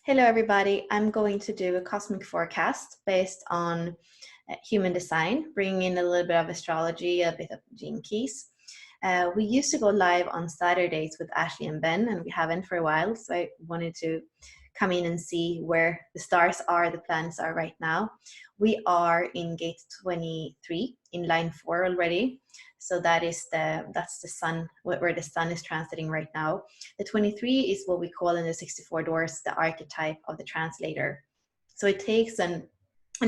Hello, everybody. I'm going to do a cosmic forecast based on human design, bringing in a little bit of astrology, a bit of gene keys. We used to go live on Saturdays with Ashley and Ben, and we haven't for a while. So I wanted to come in and see where the stars are, the planets are right now. We are in gate 23 in line 4 already. So that's the sun, where the sun is transiting right now. The 23 is what we call in the 64 doors the archetype of the translator. So it takes an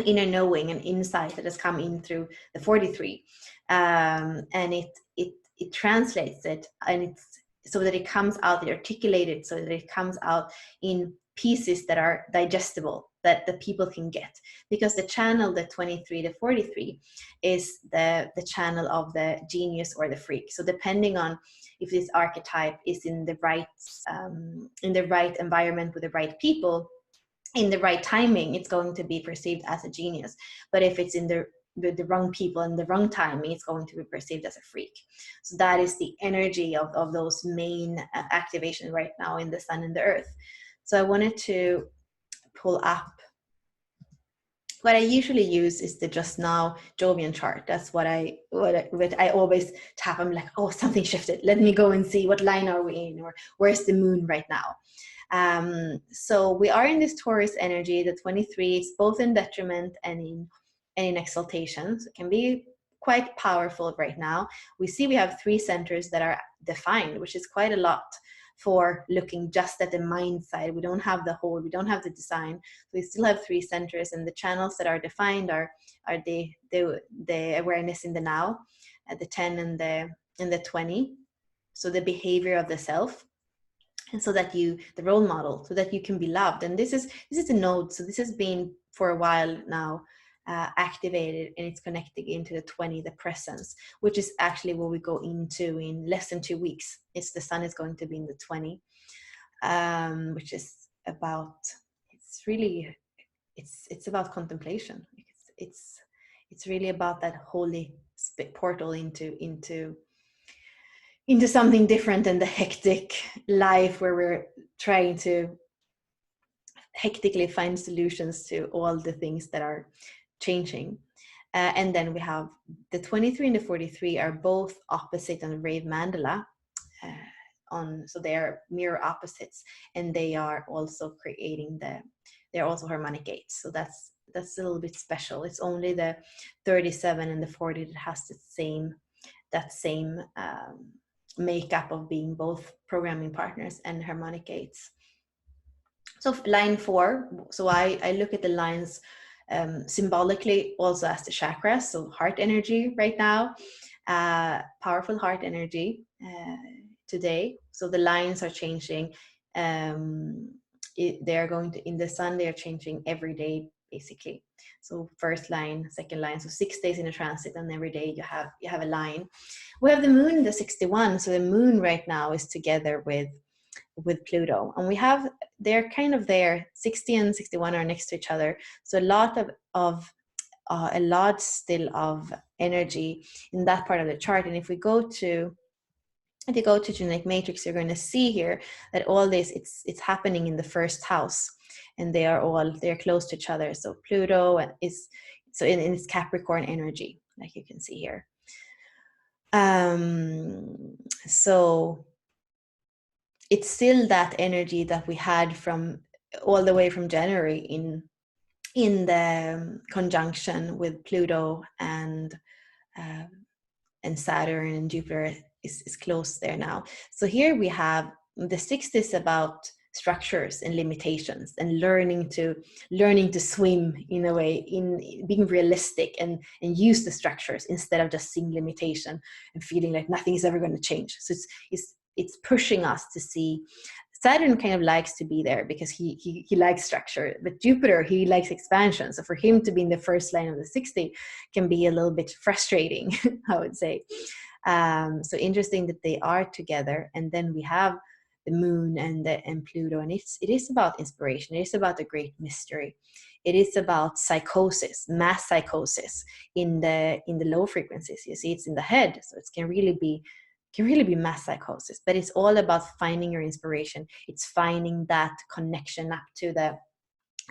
inner knowing, an insight that has come in through the 43, and it translates it, and it's so that it comes out, they articulate it so that it comes out in pieces that are digestible, that the people can get. Because the channel, the 23 to 43, is the channel of the genius or the freak. So depending on if this archetype is in the right environment with the right people, in the right timing, it's going to be perceived as a genius. But if it's in the wrong people and the wrong timing, it's going to be perceived as a freak. So that is the energy of those main activations right now in the sun and the earth. So I wanted to pull up. What I usually use is the Just Now Jovian chart. That's what I always tap. I'm like, oh, something shifted. Let me go and see what line are we in, or where's the moon right now. So we are in this Taurus energy. The 23 is both in detriment and in exaltation. So it can be quite powerful right now. We see we have 3 centers that are defined, which is quite a lot for looking just at the mind side. We don't have the whole, we don't have the design. So we still have 3 centers, and the channels that are defined are the awareness in the now, the 10 and the 20. So the behavior of the self, and so that the role model, so that you can be loved. And this is a node. So this has been for a while now activated, and it's connecting into the 20, the presence, which is actually what we go into in less than 2 weeks. It's the sun is going to be in the 20, which is about, it's about contemplation. It's really about that holy portal into something different than the hectic life where we're trying to hectically find solutions to all the things that are changing. And then we have the 23 and the 43 are both opposite on the Rave Mandala. So they are mirror opposites, and they are also they're also harmonic gates. So that's a little bit special. It's only the 37 and the 40 that has that same makeup of being both programming partners and harmonic gates. So line 4, so I look at the lines symbolically also as the chakras, so heart energy right now, powerful heart energy today. So the lines are changing. They're going to, in the sun, they're changing every day, basically. So first line, second line, so 6 days in a transit, and every day you have a line. We have the moon, the 61. So the moon right now is together with Pluto, and they're kind of there. 60 and 61 are next to each other. So a lot still of energy in that part of the chart. And if you go to genetic matrix, you're going to see here that all this it's happening in the first house, and they're close to each other. So Pluto is in its Capricorn energy, like you can see here. So it's still that energy that we had from all the way from January in the conjunction with Pluto and Saturn, and Jupiter is close there now. So here we have the 60 is about structures and limitations, and learning to swim in a way, in being realistic and use the structures instead of just seeing limitation and feeling like nothing is ever going to change. So it's pushing us to see. Saturn kind of likes to be there because he likes structure, but Jupiter, he likes expansion. So for him to be in the first line of the 60 can be a little bit frustrating, I would say. So interesting that they are together. And then we have the moon and Pluto, and it is about inspiration. It is about the great mystery. It is about psychosis, mass psychosis in the low frequencies. You see, it's in the head, so it can really be can really be mass psychosis. But it's all about finding your inspiration. It's finding that connection up to the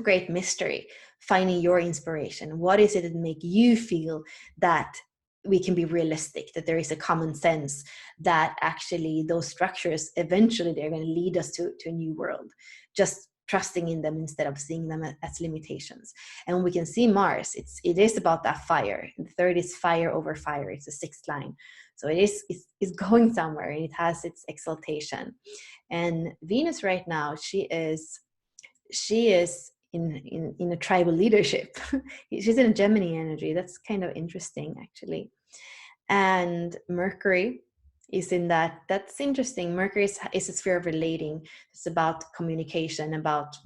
great mystery, finding your inspiration. What is it that make you feel that we can be realistic, that there is a common sense, that actually those structures eventually they're going to lead us to a new world, just trusting in them instead of seeing them as limitations. And we can see Mars, it is about that fire. The third is fire over fire. It's the sixth line. So it's going somewhere, and it has its exaltation. And Venus right now, she is in a tribal leadership. She's in a Gemini energy. That's kind of interesting, actually. And Mercury is in that. That's interesting. Mercury is a sphere of relating. It's about communication, about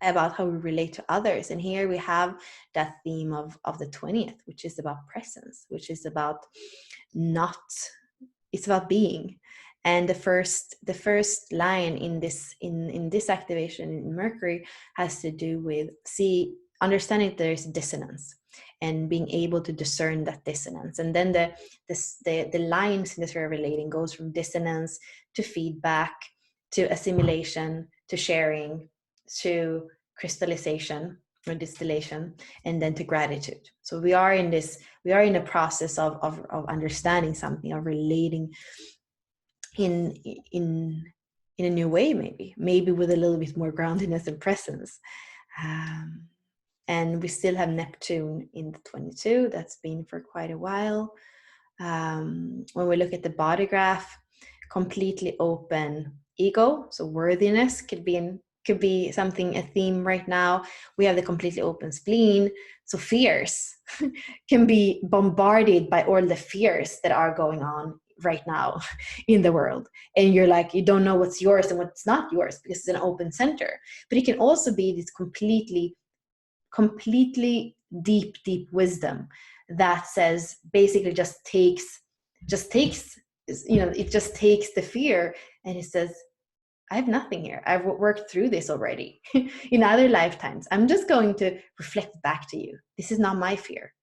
how we relate to others. And here we have that theme of the 20th, which is about presence, which is about it's about being. And the first line in this activation in Mercury has to do with understanding that there's dissonance and being able to discern that dissonance. And then the lines in this way of relating goes from dissonance to feedback, to assimilation, to sharing, to crystallization or distillation, and then to gratitude. So we are in a process of understanding something, of relating in a new way, maybe with a little bit more groundedness and presence. And we still have Neptune in the 22. That's been for quite a while. When we look at the body graph, completely open ego, so worthiness could be something, a theme right now. We have the completely open spleen, so fears can be bombarded by all the fears that are going on right now in the world, and you're like, you don't know what's yours and what's not yours because it's an open center. But it can also be this completely deep wisdom that says, basically just takes it just takes the fear, and it says, I have nothing here. I've worked through this already in other lifetimes. I'm just going to reflect back to you. This is not my fear.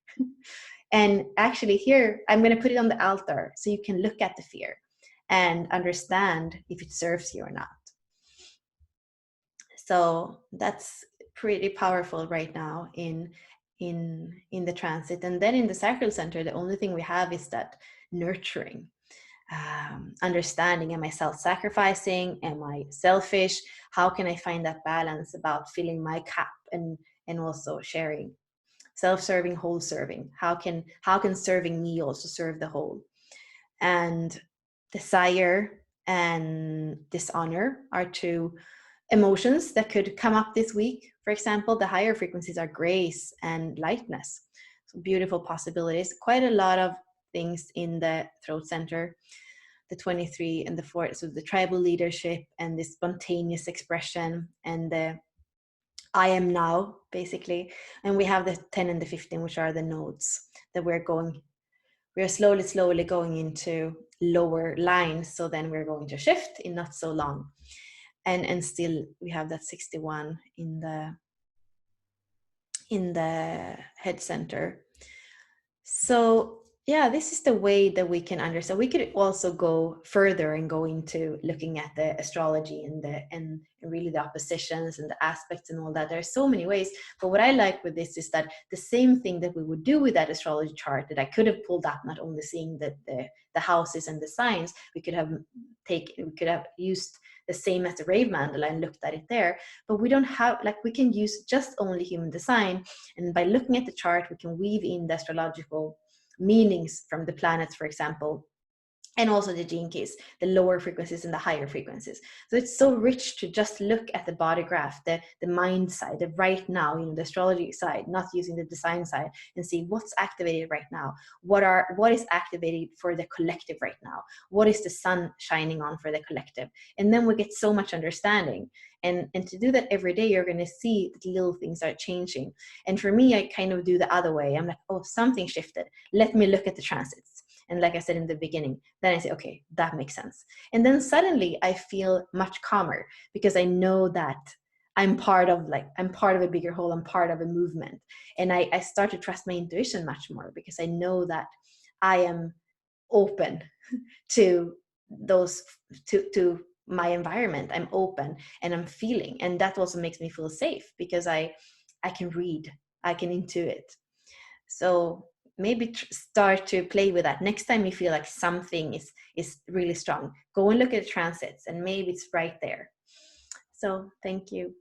And actually here, I'm going to put it on the altar so you can look at the fear and understand if it serves you or not. So that's pretty powerful right now in the transit. And then in the sacral center, the only thing we have is that nurturing, understanding. Am I self-sacrificing? Am I selfish? How can I find that balance about filling my cup and also sharing? Self-serving, whole serving. How can serving me also serve the whole? And desire and dishonor are two emotions that could come up this week. For example, the higher frequencies are grace and lightness. So beautiful possibilities. Quite a lot of things in the throat center, the 23 and the 4. So the tribal leadership and the spontaneous expression and the I am now, basically. And we have the 10 and the 15, which are the nodes that we are slowly going into lower lines. So then we're going to shift in not so long. And still we have that 61 in the head center. So yeah, this is the way that we can understand. We could also go further and go into looking at the astrology and really the oppositions and the aspects and all that. There are so many ways. But what I like with this is that the same thing that we would do with that astrology chart that I could have pulled up, not only seeing the houses and the signs, we could have used the same as the rave mandala and looked at it there. But we don't have, we can use just only human design. And by looking at the chart, we can weave in the astrological meanings from the planets, for example, and also the gene keys, the lower frequencies and the higher frequencies. So it's so rich to just look at the body graph, the mind side, the right now, the astrology side, not using the design side, and see what's activated right now. What is activated for the collective right now? What is the sun shining on for the collective? And then we get so much understanding. And to do that every day, you're going to see that little things are changing. And for me, I kind of do the other way. I'm like, oh, something shifted. Let me look at the transits. And like I said in the beginning, then I say, okay, that makes sense. And then suddenly I feel much calmer because I know that I'm part of a bigger whole. I'm part of a movement. And I start to trust my intuition much more because I know that I am open to those, to my environment. I'm open and I'm feeling, and that also makes me feel safe because I can read, I can intuit. So maybe start to play with that. Next time you feel like something is really strong, go and look at the transits, and maybe it's right there. So thank you.